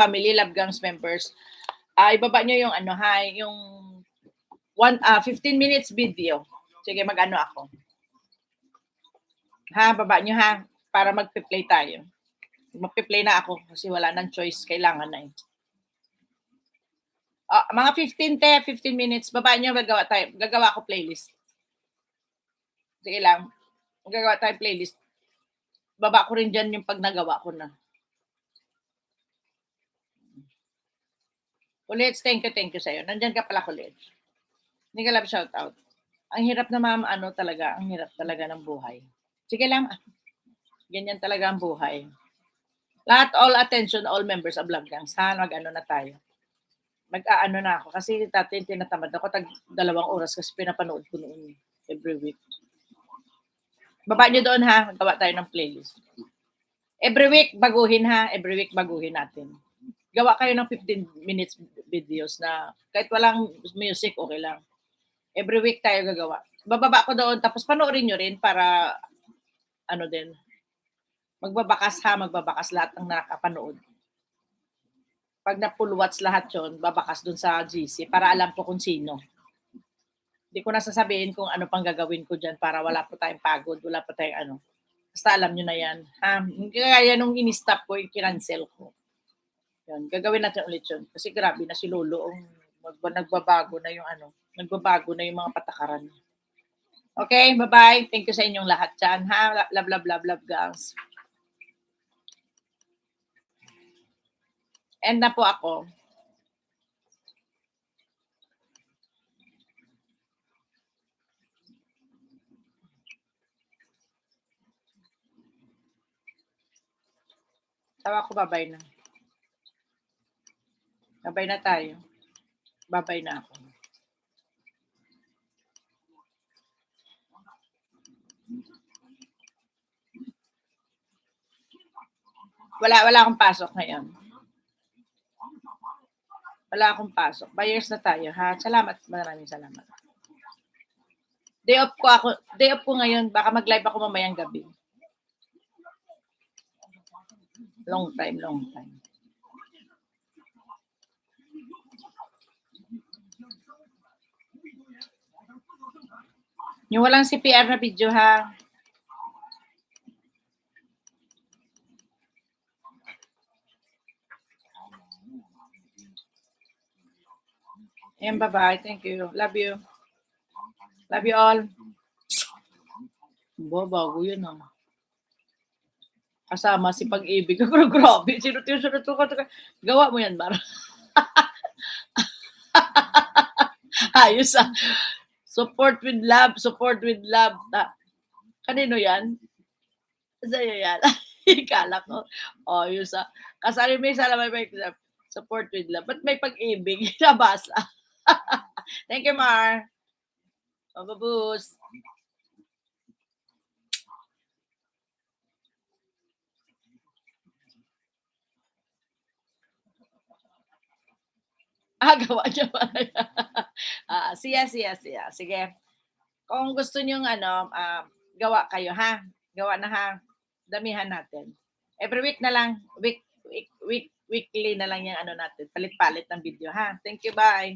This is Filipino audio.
family, Love Gangs members, ibaba nyo yung ano ha, yung 15 minutes video. Sige, mag-ano ako. Ha, baba nyo ha, para mag-play tayo. Mag-play na ako kasi wala nang choice, kailangan na eh. Mga 15 minutes, baba nyo, gagawa ako playlist. Sige lang, gagawa tayo playlist. Baba ko rin dyan yung pag nagawa ko na. Kulits, thank you sa'yo. Nandyan ka pala, Kulits. Hindi ka love shoutout. Ang hirap na talaga, ang hirap talaga ng buhay. Sige lang, ganyan talaga ang buhay. Lahat, all attention, all members of Love Gangs. Mag-ano na tayo. Mag-aano na ako. Kasi dati tinatamad ako, 2 oras kasi pinapanood ko noon every week. Baba nyo doon ha, gawa tayo ng playlist. Every week, baguhin ha. Every week, baguhin natin. Gawa kayo ng 15 minutes videos na kahit walang music, okay lang. Every week tayo gagawa. Bababa ko doon, tapos panoorin nyo rin para ano din. Magbabakas lahat ng nakapanood. Pag na-full watch lahat yon, babakas doon sa GC para alam ko kung sino. Hindi ko na sasabihin kung ano pang gagawin ko dyan para wala po tayong pagod, wala po tayong ano. Basta alam nyo na yan. Kaya nung in-stop ko, i-cancel ko. Yan, gagawin natin ulit yun. Kasi grabe na si Lolo, nagbabago na yung ano, nagbabago na yung mga patakaran. Okay, bye-bye. Thank you sa inyong lahat dyan. Ha? Love, guys. End na po ako. Tawa ko, babay na. Babay na tayo. Babay na ako. Wala akong pasok ngayon. Wala akong pasok. Buyers na tayo, ha? Salamat. Maraming salamat. Day off ko ngayon. Baka mag-live ako mamayang gabi. Long time. Yung walang CPR na video, ha? Ayan, bye-bye. Thank you. Love you. Love you all. Bago yun, ah. Kasama si Pag-ibig. Grabe. Sinut ko. Gawa mo yan, Bar. Ayos, ah. Support with love. Kanino yan? Sa'yo yan. Ikala ko. Ayos, ah. Kasali may salamay may support with love. Ba't may Pag-ibig? Nabasa. Thank you, Mar. Bababus. Gawa niya pa. Siya. Sige. Kung gusto niyo gawa kayo, ha? Gawa na, ha? Damihan natin. Every week na lang. Weekly na lang yung natin. Palit-palit ng video, ha? Thank you, bye.